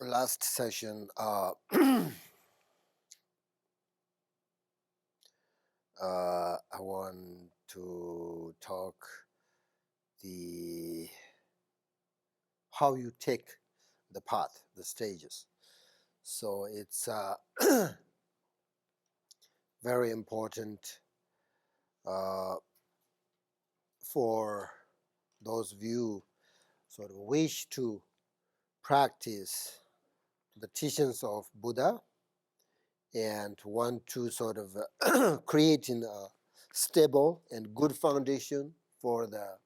last session, I want to talk the how you take the path, the stages. So it's very important for those of you sort of wish to practice the teachings of Buddha and want to sort of creating a stable and good foundation for the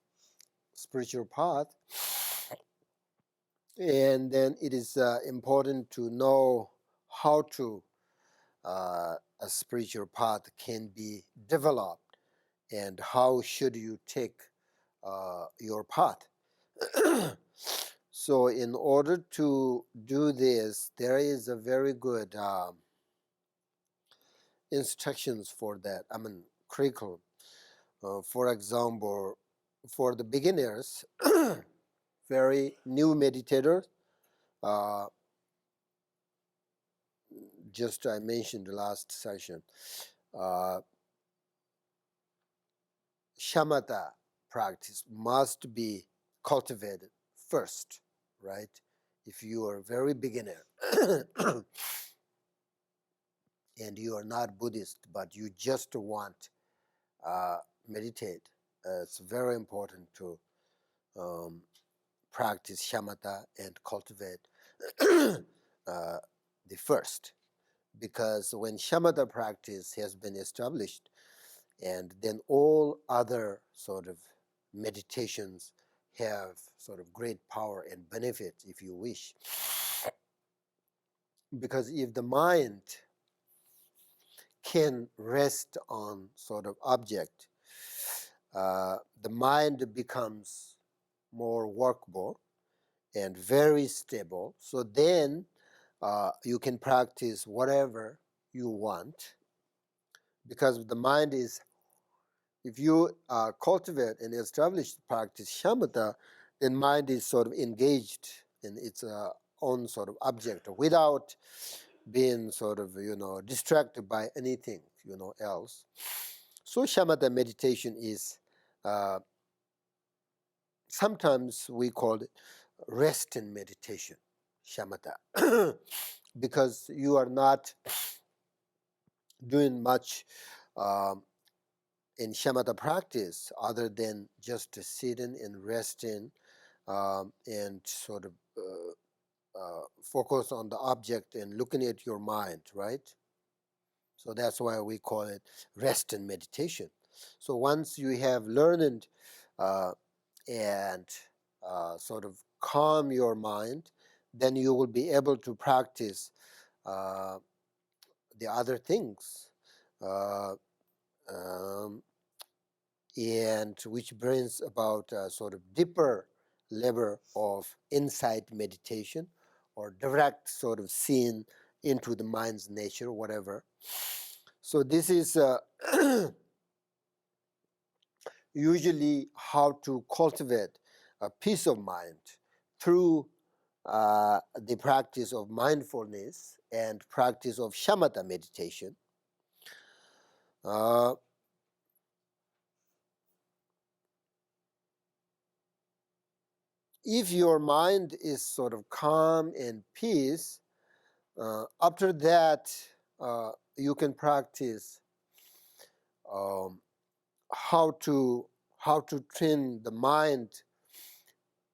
spiritual path. And then it is important to know how to a spiritual path can be developed and how should you take your path. So in order to do this, there is a very good instructions for that. I mean, curriculum. For example, for the beginners, very new meditators, uh, just I mentioned the last session, uh, shamatha practice must be cultivated first, right? If you are a very beginner and you are not Buddhist, but you just want meditate, it's very important to practice shamatha and cultivate the first. Because when shamatha practice has been established, and then all other sort of meditations have sort of great power and benefit if you wish. Because if the mind can rest on sort of object, the mind becomes more workable and very stable. So then you can practice whatever you want, because the mind is, if you cultivate and establish the practice shamatha, then mind is sort of engaged in its own sort of object without being sort of, distracted by anything, else. So shamatha meditation is, sometimes we call it rest in meditation, shamatha, because you are not doing much in shamatha practice other than just sitting and resting and sort of focus on the object and looking at your mind, right? So that's why we call it rest and meditation. So once you have learned and sort of calm your mind, then you will be able to practice the other things. Um, and which brings about a sort of deeper level of insight meditation or direct sort of seeing into the mind's nature, whatever. So this is usually how to cultivate a peace of mind through the practice of mindfulness and practice of shamatha meditation. Uh, if your mind is sort of calm and peace, after that, you can practice um, how to train the mind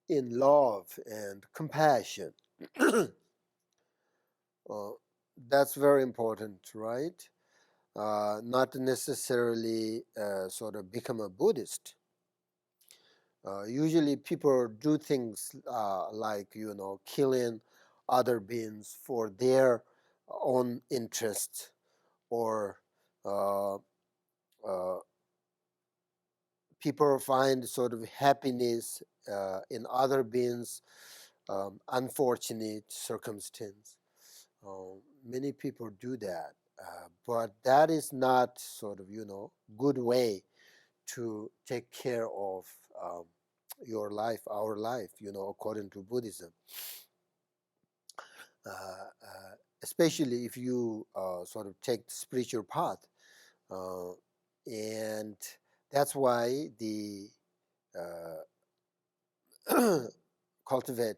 in love and compassion. uh, that's very important, right? Not necessarily sort of become a Buddhist. Usually, people do things like killing other beings for their own interests, or uh, uh, people find sort of happiness in other beings' unfortunate circumstance. Many people do that, but that is not sort of good way to take care of your life, our life, according to Buddhism. especially if you sort of take the spiritual path. And that's why the cultivate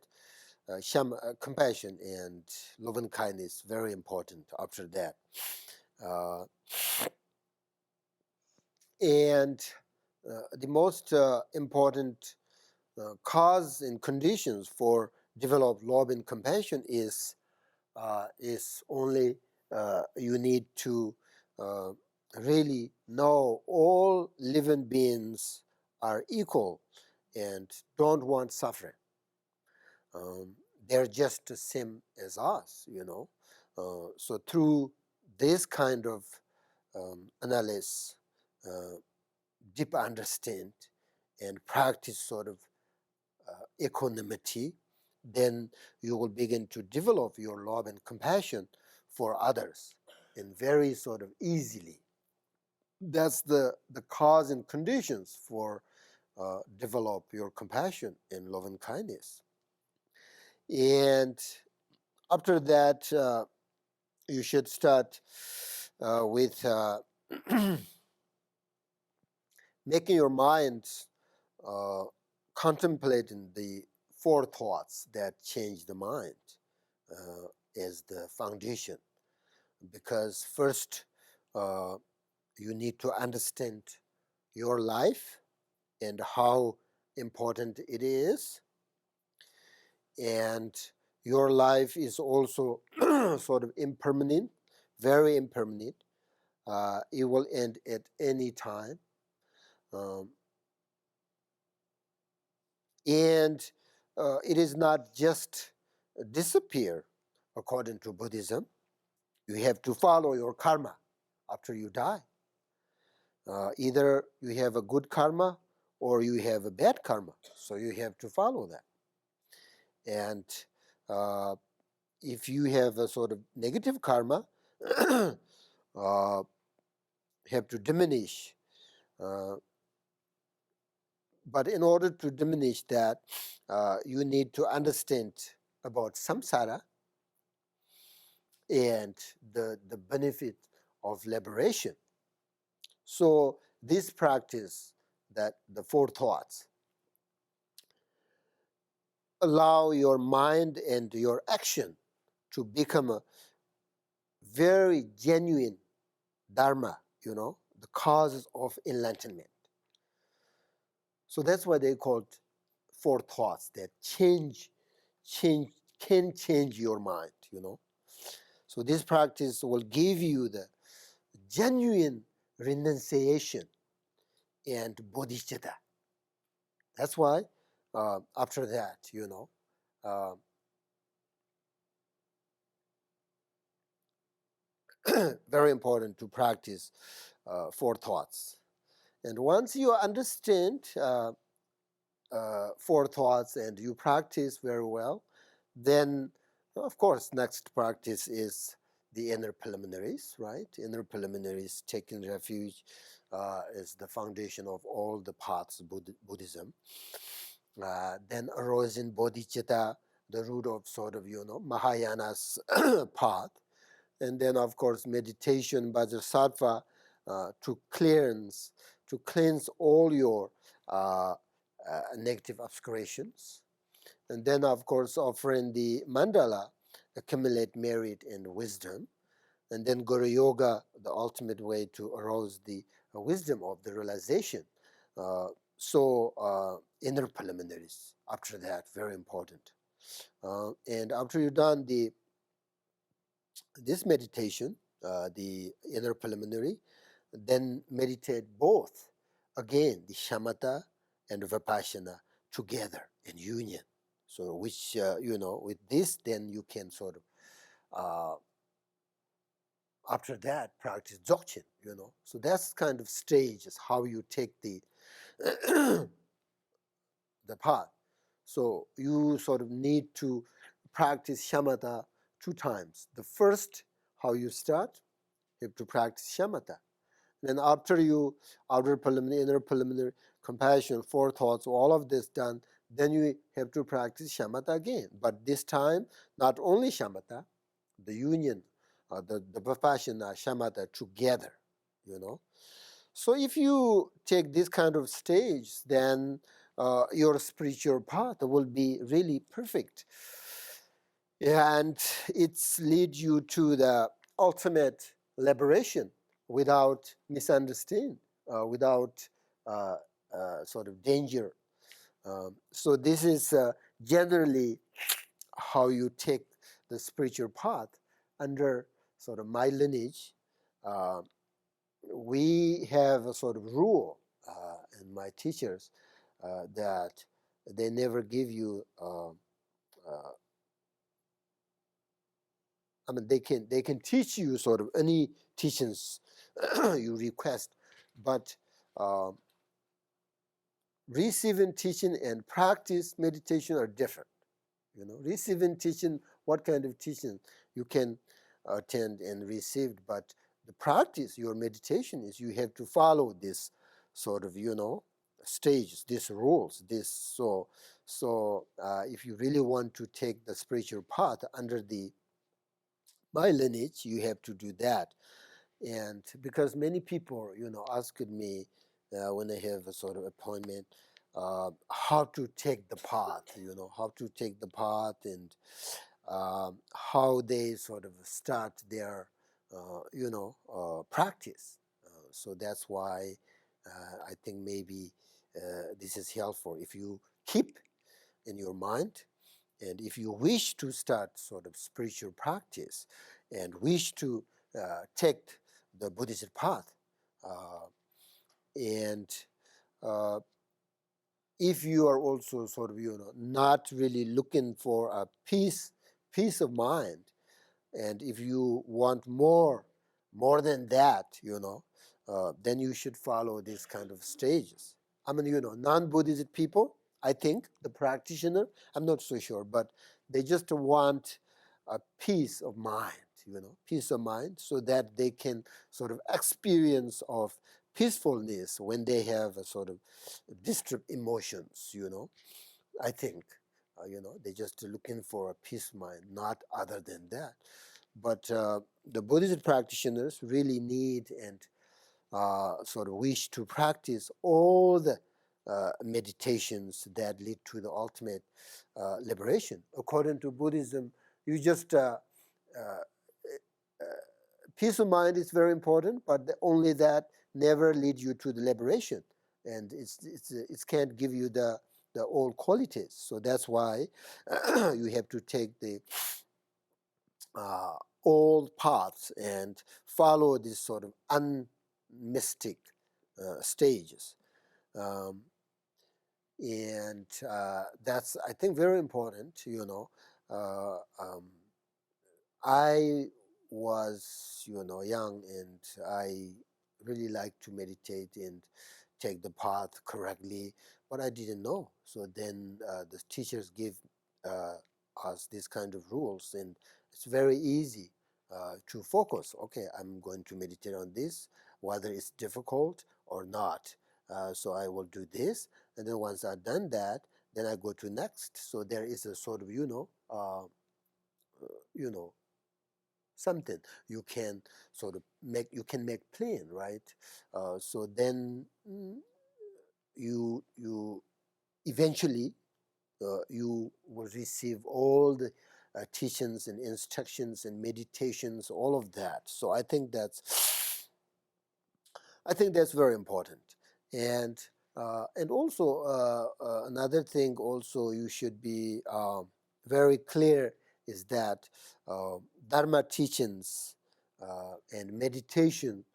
compassion and loving kindness very important after that. Uh, and the most important cause and conditions for develop love and compassion is only you need to uh, really know all living beings are equal and don't want suffering. Um, they're just the same as us, you know. So through this kind of analysis, uh, deep understand, and practice sort of equanimity, then you will begin to develop your love and compassion for others and very sort of easily. That's the cause and conditions for develop your compassion and love and kindness. And after that, you should start with making your mind uh, contemplating the four thoughts that change the mind as the foundation. Because first, uh, you need to understand your life and how important it is. And your life is also sort of impermanent, very impermanent. It will end at any time. Um, and it is not just disappear according to Buddhism. You have to follow your karma after you die. Either you have a good karma or you have a bad karma. So you have to follow that. And uh, if you have a sort of negative karma, have to diminish. Uh, but in order to diminish that, you need to understand about samsara and the benefit of liberation. So this practice, that the four thoughts, allow your mind and your action to become a very genuine dharma, you know, the causes of enlightenment. So that's why they called four thoughts that change, can change your mind, you know. So this practice will give you the genuine renunciation and bodhicitta. That's why after that, you know, very important to practice four thoughts. And once you understand four thoughts and you practice very well, then of course next practice is the inner preliminaries, right? Inner preliminaries, taking refuge, is the foundation of all the paths of Buddhism. Then arousing bodhicitta, the root of sort of, you know, Mahayana's path. And then of course meditation, vajrasattva, to cleanse all your negative obscurations. And then of course offering the mandala, accumulate merit and wisdom. And then Guru Yoga, the ultimate way to arouse the wisdom of the realization. Uh, Inner preliminaries after that, very important. And after you've done this meditation, the inner preliminary, then meditate both. Again, the shamatha and Vipashyana together in union. So which, you know, with this, then you can sort of, after that, practice dzogchen, you know. So that's kind of stage is how you take the the path. So you sort of need to practice shamatha two times. The first, how you start, you have to practice shamatha. Then after you, outer preliminary, inner preliminary, compassion, four thoughts, all of this done, then you have to practice shamatha again. But this time, not only shamatha, the union, the vipassana shamatha together, you know. So if you take this kind of stage, then your spiritual path will be really perfect, and it's lead you to the ultimate liberation without misunderstanding, without uh, sort of danger. So this is generally how you take the spiritual path under sort of my lineage. Uh, we have a sort of rule, and my teachers, that they never give you. I mean, they can teach you sort of any teachings you request, but uh, receiving teaching and practice meditation are different. You know, receiving teaching, what kind of teaching you can attend and receive, but the practice, your meditation, is you have to follow this sort of, you know, stages, these rules, this. So if you really want to take the spiritual path under the my lineage, you have to do that. And because many people, you know, asked me when I have a sort of appointment, how to take the path, you know, how to take the path, and how they sort of start their, practice. So that's why I think maybe this is helpful. If you keep in your mind, and if you wish to start sort of spiritual practice and wish to take the Buddhist path, uh, and uh, if you are also sort of, you know, not really looking for a peace of mind, and if you want more than that, you know, then you should follow these kind of stages. I mean, you know, non-Buddhist people, I think the practitioner, I'm not so sure, but they just want a peace of mind, you know, peace of mind, so that they can sort of experience of peacefulness when they have a sort of disturbed emotions, you know. I think, they're just looking for a peace of mind, not other than that. But the Buddhist practitioners really need and sort of wish to practice all the meditations that lead to the ultimate liberation. According to Buddhism, you just uh, peace of mind is very important, but only that never lead you to the liberation, and it can't give you the all qualities. So that's why you have to take the uh, old paths and follow this sort of unmystic stages. Um, and that's, I think, very important, you know. I was, you know, young, and I really liked to meditate and take the path correctly, but I didn't know. So then the teachers give uh, us these kind of rules, and it's very easy to focus. Okay, I'm going to meditate on this, whether it's difficult or not. So I will do this, and then once I've done that, then I go to next. So there is a sort of, you know, something you can sort of make plain, right? So then you eventually you will receive all the teachings and instructions and meditations, all of that. So I think that's very important. And also another thing also you should be very clear is that uh, Dharma teachings and meditation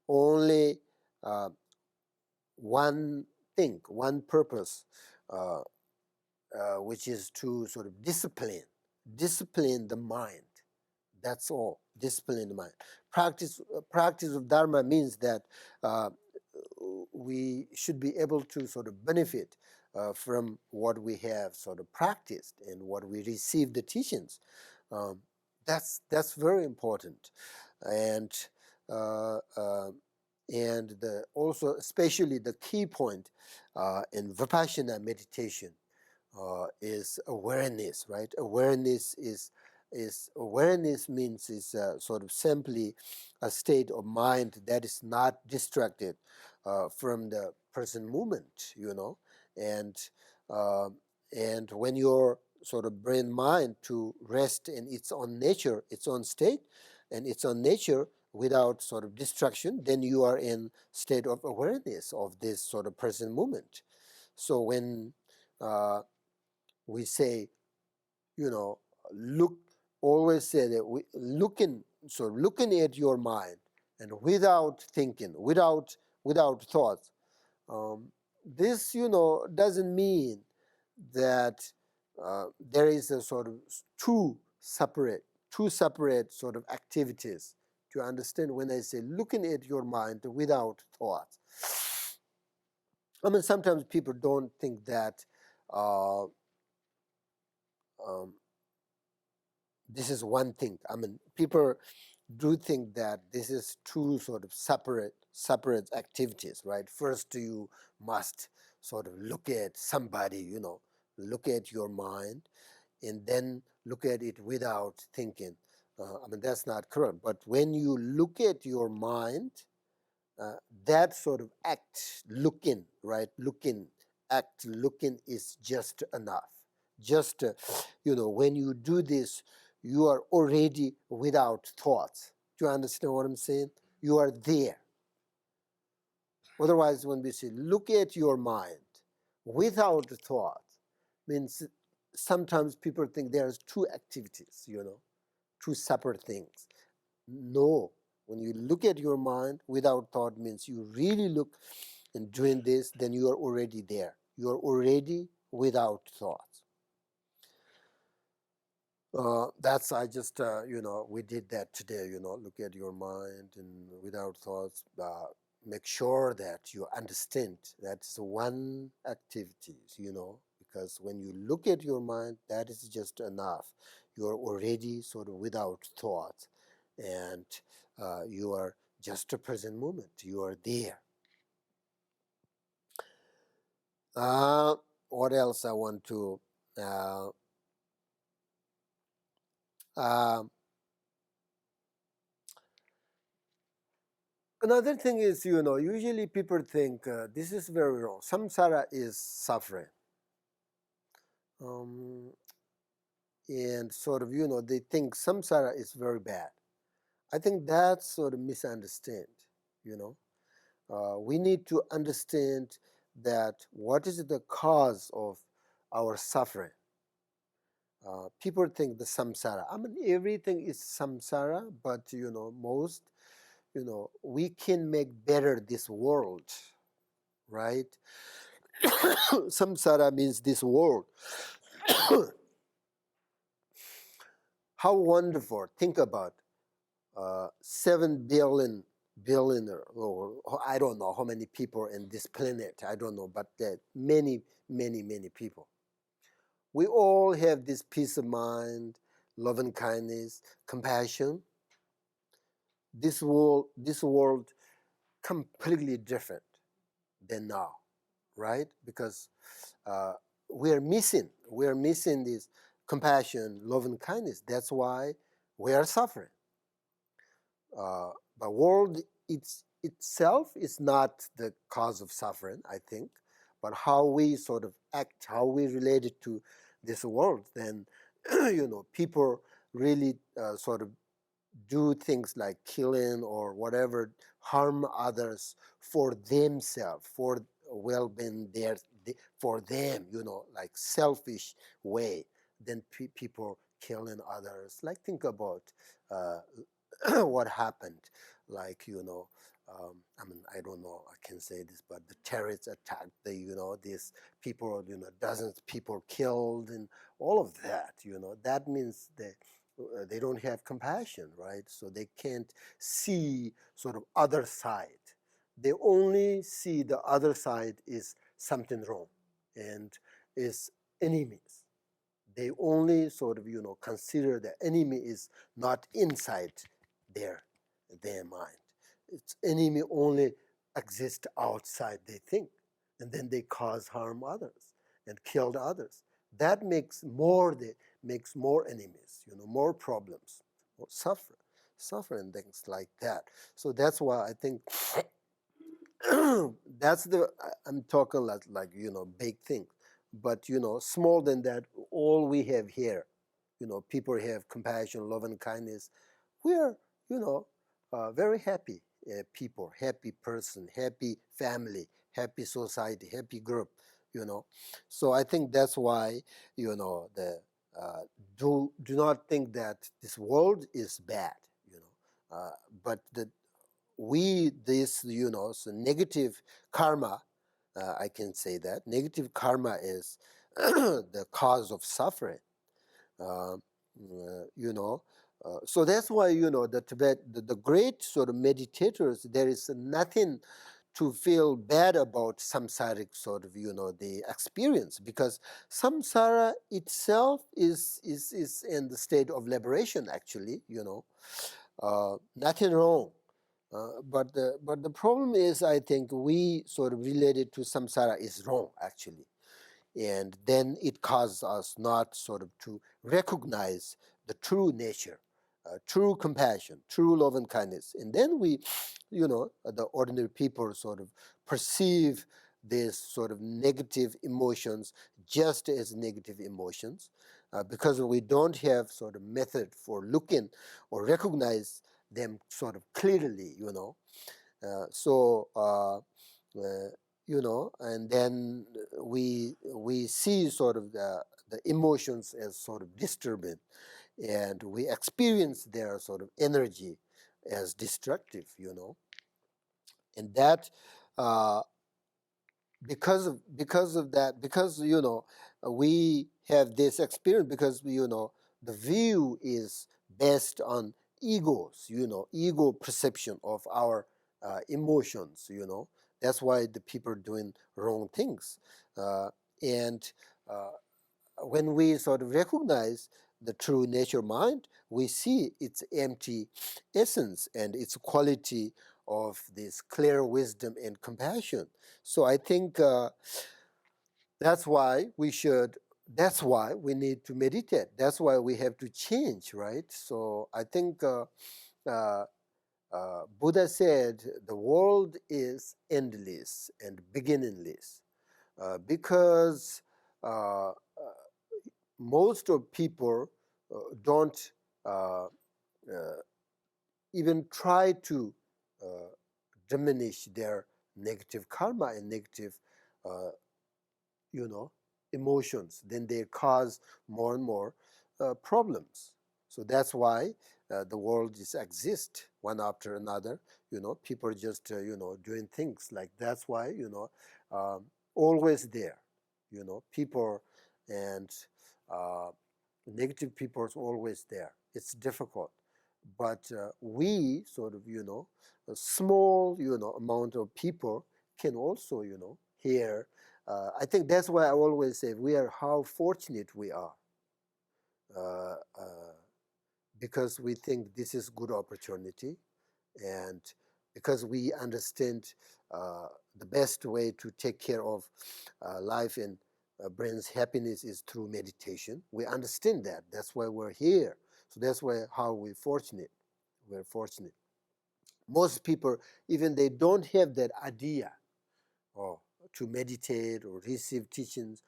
only uh, one thing, one purpose, uh, which is to sort of discipline the mind. That's all. Discipline the mind. Practice of Dharma means that uh, we should be able to sort of benefit from what we have sort of practiced and what we receive the teachings. Um, that's very important, and uh, uh, also especially the key point in Vipassana meditation. is awareness, right? Awareness means is sort of simply a state of mind that is not distracted from the present moment, and uh, and when your sort of brain mind to rest in its own nature, its own state, and its own nature without sort of distraction, then you are in state of awareness of this sort of present moment. So when uh, we say, you know, look, always say that looking at your mind and without thinking, without thoughts. Um, this, doesn't mean that there is a sort of two separate sort of activities. To understand, when I say looking at your mind without thoughts, I mean sometimes people don't think that uh, um, this is one thing. I mean, people do think that this is two sort of separate activities, right? First, you must sort of look at somebody, look at your mind, and then look at it without thinking. I mean, that's not correct. But when you look at your mind, uh, that sort of act, looking, right? Looking is just enough. Just, when you do this, you are already without thoughts. Do you understand what I'm saying? You are there. Otherwise, when we say look at your mind without thought, means sometimes people think there's two activities, two separate things. No, when you look at your mind without thought means you really look and doing this, then you are already there. You are already without thoughts. That's I just we did that today. Look at your mind and without thoughts. Make sure that you understand that's one activity. Because when you look at your mind, that is just enough. You are already sort of without thought, and you are just a present moment. You are there. What else I want to? Uh, um, Another thing is, usually people think this is very wrong. Samsara is suffering. Um, and sort of, they think samsara is very bad. I think that's sort of misunderstand, you know. We need to understand that what is the cause of our suffering. People think the samsara. I mean, everything is samsara, but, we can make better this world, right? Samsara means this world. How wonderful. Think about 7 billion billionaire, or I don't know how many people in this planet. I don't know, but there are many, many, many people. We all have this peace of mind, love and kindness, compassion. This world completely different than now, right? Because uh, we are missing this compassion, love, and kindness. That's why we are suffering. Uh, the world itself is not the cause of suffering, I think, but how we sort of act, how we relate it to this world. Then, people really sort of do things like killing or whatever, harm others for themselves, for well-being for them, like selfish way. Then people killing others. Like think about uh, what happened, like I mean, I don't know, I can say this, but the terrorists attacked these people, dozens of people killed and all of that. That means they don't have compassion, right? So they can't see sort of other side. They only see the other side is something wrong and is enemies. They only sort of consider the enemy is not inside their their mind. Its enemy only exists outside, they think, and then they cause harm others and killed others. that makes more enemies, more problems, more suffer and things like that. So that's why I think I'm talking like big thing, but small than that, all we have here, people have compassion, love, and kindness. We are, very happy people, happy person, happy family, happy society, happy group, you know. So I think that's why, the uh, do not think that this world is bad, but this, so negative karma, I can say that negative karma is the cause of suffering. Um, you know, so that's why the the great sort of meditators. There is nothing to feel bad about samsaric sort of the experience, because samsara itself is in the state of liberation. Actually, nothing wrong. But the problem is, I think we sort of related to samsara is wrong actually, and then it causes us not sort of to recognize the true nature, true compassion, true love and kindness, and then we, the ordinary people sort of perceive these sort of negative emotions just as negative emotions, because we don't have sort of method for looking or recognize them sort of clearly, so and then we see sort of the emotions as sort of disturbing, and we experience their sort of energy as destructive, and that uh, because of that, because we have this experience, because the view is based on egos, ego perception of our emotions, that's why the people are doing wrong things, and uh, when we sort of recognize the true nature mind, we see its empty essence and its quality of this clear wisdom and compassion. So I think that's why we should. That's why we need to meditate. That's why we have to change, right? So I think uh, Buddha said the world is endless and beginningless, because uh, most of people don't uh, uh, even try to uh, diminish their negative karma and negative, uh, you know, emotions. Then they cause more and more problems. So that's why the world just exists one after another. People are just doing things like that's why always there. People and uh, negative people is always there. It's difficult, but we sort of a small amount of people can also hear. I think that's why I always say we are how fortunate we are, uh, uh, because we think this is good opportunity, and because we understand uh, the best way to take care of life and brings happiness is through meditation. We understand that. That's why we're here. So that's why how we're fortunate. We're fortunate. Most people, even they don't have that idea or to meditate or receive teachings,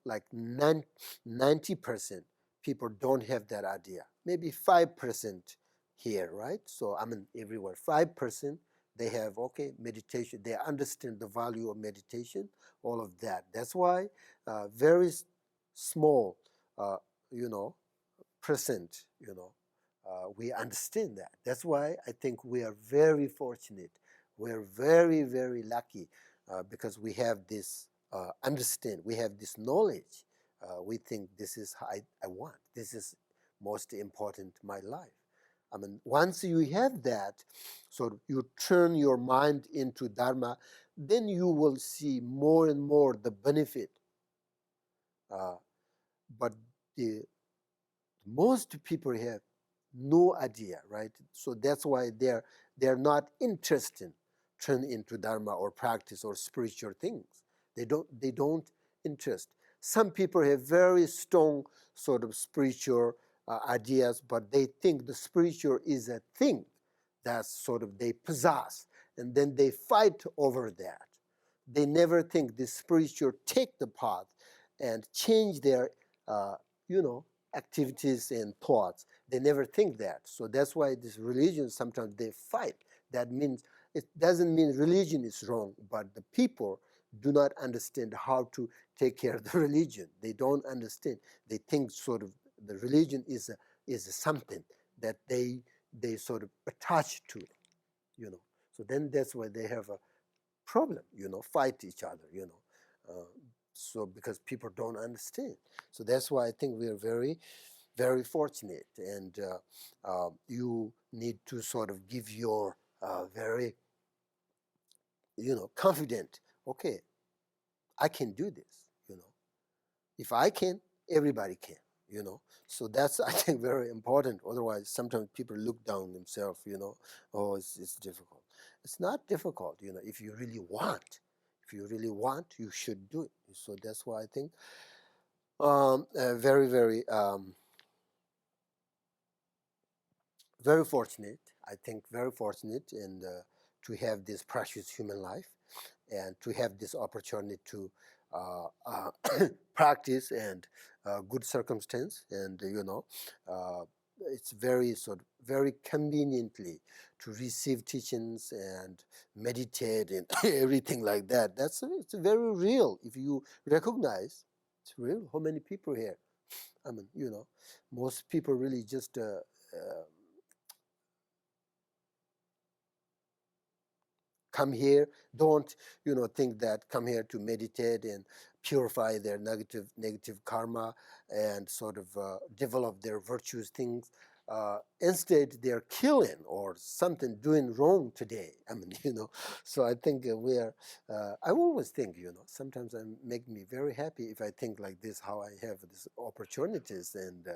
like 90% people don't have that idea. Maybe 5% here, right? So I mean, everywhere, 5% they have, okay, meditation. They understand the value of meditation, all of that. That's why very small, uh, you know, percent, we understand that. That's why I think we are very fortunate. We're very, very lucky because we have this understand, we have this knowledge. We think this is how I want. This is most important in my life. I mean, once you have that, so you turn your mind into Dharma, then you will see more and more the benefit. Uh, but the most people have no idea, right? So that's why they're not interested turn into dharma or practice or spiritual things. They don't interest. Some people have very strong sort of spiritual ideas, but they think the spiritual is a thing that sort of they possess, and then they fight over that. They never think the spiritual take the path and change their, uh, you know, activities and thoughts. They never think that. So that's why this religion sometimes they fight. That means it doesn't mean religion is wrong, but the people do not understand how to take care of the religion. They don't understand. They think sort of the religion is something that they sort of attach to, you know. So then that's why they have a problem, you know, fight each other, you know. So because people don't understand. So that's why I think we are very, very fortunate, and you need to sort of give your very, you know, confident, okay, I can do this, you know. If I can, everybody can, you know. So that's, I think, very important. Otherwise, sometimes people look down themselves, you know, oh, it's difficult. It's not difficult, you know, if you really want. If you really want, you should do it. So that's why I think very, very, very fortunate, I think, very fortunate in to have this precious human life and to have this opportunity to practice and good circumstance, and you know, it's very sort of very conveniently to receive teachings and meditate and everything like that. It's very real if you recognize it's real. How many people here? I mean, you know, most people really just come here, don't, you know, think that come here to meditate and purify their negative karma and sort of develop their virtuous things. Instead, they're killing or something doing wrong today. I mean, you know, so I think we are, I always think, you know, sometimes it make me very happy if I think like this, how I have these opportunities and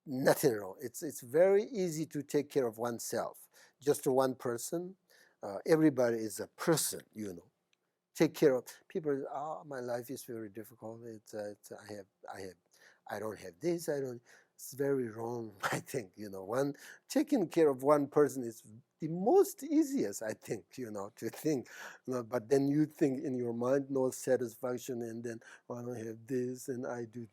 nothing wrong. It's very easy to take care of oneself. Just one person, everybody is a person, you know. Take care of people. Oh, my life is very difficult. I don't have this. I don't. It's very wrong. I think, you know, one taking care of one person is the most easiest. I think, you know, to think. You know, but then you think in your mind no satisfaction, and then, oh, I don't have this, and I do.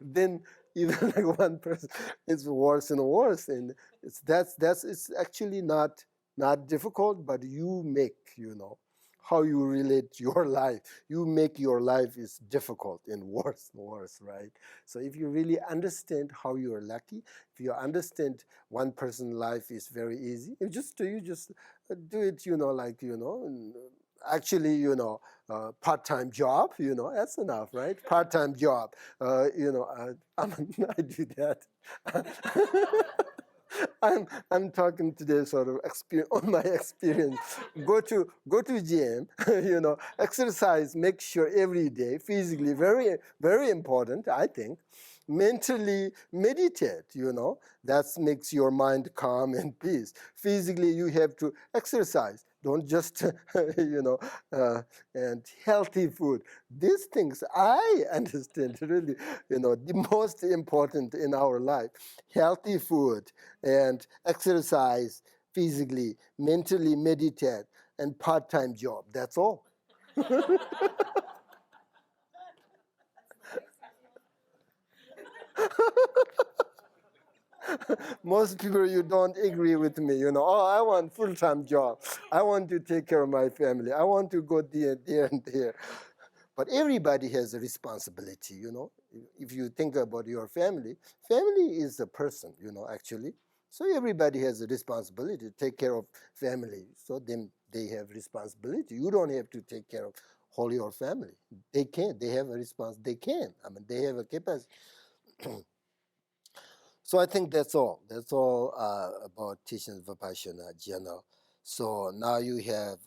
Then even like one person, it's worse and worse, and that's it's actually not difficult, but you make, you know, how you relate your life. You make your life is difficult and worse and worse, right? So if you really understand how you are lucky, if you understand one person's life is very easy, you just do it, you know, like, you know, and actually, you know, part-time job, you know, that's enough, right? Part-time job, you know, I mean, I do that. I'm talking today sort of on my experience. Go to gym, you know, exercise, make sure every day, physically, very, very important, I think. Mentally meditate, you know, that makes your mind calm and peace. Physically, you have to exercise. Don't just, you know, and healthy food. These things I understand really, you know, the most important in our life. Healthy food and exercise physically, mentally meditate, and part-time job. That's all. Most people, you don't agree with me. You know, oh, I want full-time job. I want to take care of my family. I want to go there and there. But everybody has a responsibility, you know. If you think about your family is a person, you know, actually. So everybody has a responsibility to take care of family. So then they have responsibility. You don't have to take care of whole your family. They can. They have a response. They can. I mean, they have a capacity. So I think that's all. That's all about teaching Vipashyana general. So now you have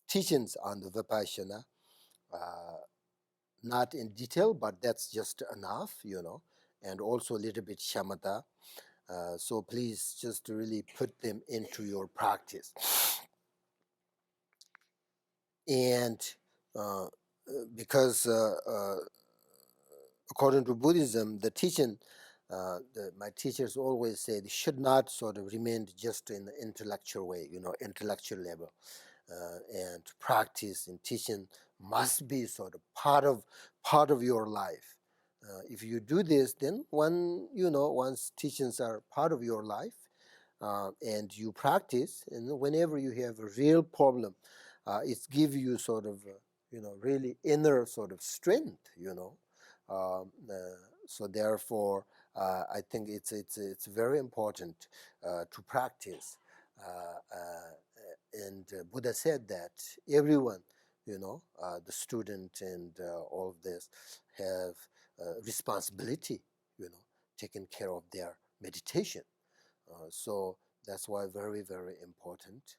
teachings on the Vipashyana. Uh, Not in detail, but that's just enough, you know, and also a little bit shamatha. So please just really put them into your practice. And uh, because according to Buddhism, the teaching, my teachers always said, should not sort of remain just in the intellectual way, intellectual level. And practice and teaching must be sort of part of your life. If you do this, then once teachings are part of your life, and you practice, and whenever you have a real problem, it gives you sort of really inner sort of strength. So therefore, I think it's very important to practice. And Buddha said that everyone, the student and all of this, have responsibility, taking care of their meditation. So that's why very, very important.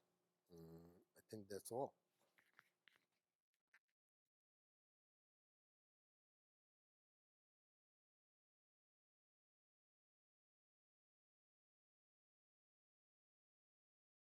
I think that's all.